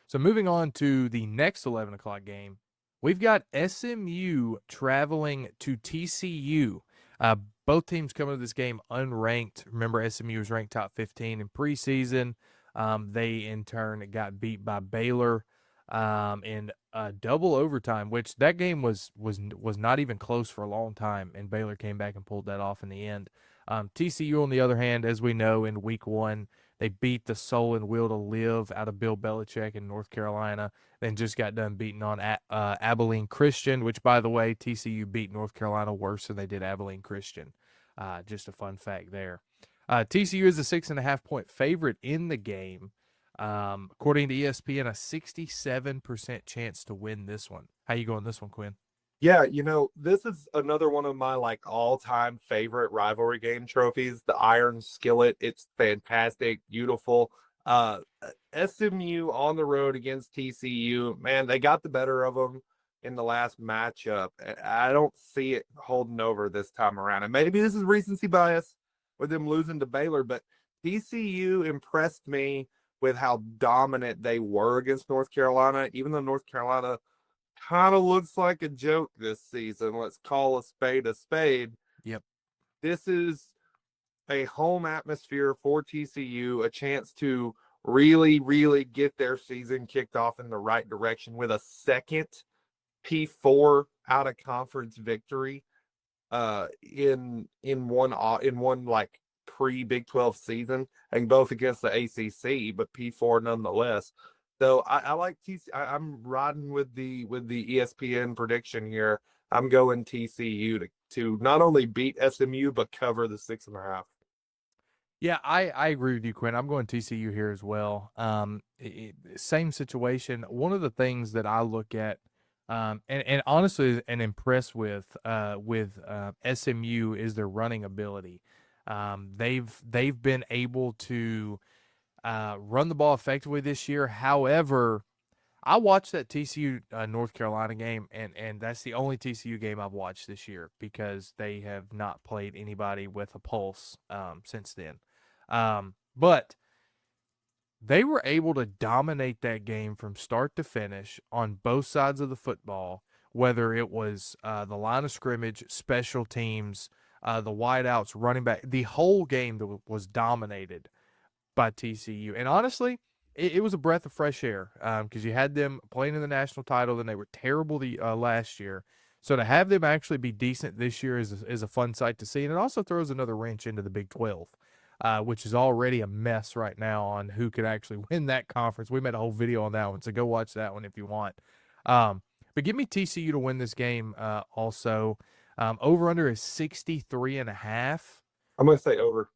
So moving on to the next 11 o'clock game, we've got SMU traveling to TCU. Uh, both teams coming to this game unranked. Remember, SMU was ranked top 15 in preseason. They, in turn, got beat by Baylor in double overtime, which that game was not even close for a long time, and Baylor came back and pulled that off in the end. TCU, on the other hand, as we know, in week one, they beat the soul and will to live out of Bill Belichick in North Carolina, then just got done beating on Abilene Christian, which, by the way, TCU beat North Carolina worse than they did Abilene Christian. Just a fun fact there. TCU is a 6.5 point favorite in the game. According to ESPN, a 67% chance to win this one. How you going this one, Quinn? Yeah, this is another one of my like all-time favorite rivalry game trophies, the Iron Skillet. It's fantastic, beautiful. SMU on the road against TCU, man, they got the better of them in the last matchup. I don't see it holding over this time around. And maybe this is recency bias with them losing to Baylor, but TCU impressed me with how dominant they were against North Carolina, even though North Carolina kind of looks like a joke this season. Let's call a spade a spade. Yep. This is a home atmosphere for TCU, a chance to really, really get their season kicked off in the right direction with a second P4 out of conference victory in one like pre Big 12 season, and both against the ACC, but P4 nonetheless. So I like TC. I'm riding with the ESPN prediction here. I'm going TCU to not only beat SMU but cover the 6.5. Yeah, I agree with you, Quinn. I'm going TCU here as well. Same situation. One of the things that I look at, and honestly, and impressed with SMU is their running ability. They've been able to run the ball effectively this year. However, I watched that TCU North Carolina game, and that's the only TCU game I've watched this year because they have not played anybody with a pulse since then. But they were able to dominate that game from start to finish on both sides of the football, whether it was the line of scrimmage, special teams, the wideouts, running back. The whole game was dominated by TCU. And honestly, it was a breath of fresh air because you had them playing in the national title, and they were terrible last year. So to have them actually be decent this year is a fun sight to see, and it also throws another wrench into the Big 12, which is already a mess right now on who could actually win that conference. We made a whole video on that one, so go watch that one if you want. But give me TCU to win this game also. Over under is 63.5. I'm going to say over.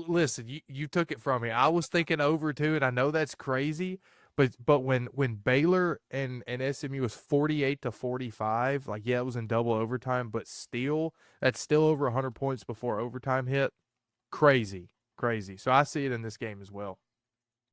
Listen, you took it from me. I was thinking over too, and I know that's crazy, but when Baylor and SMU was 48-45, like yeah, it was in double overtime, but still that's still over 100 points before overtime hit. Crazy, crazy. So I see it in this game as well.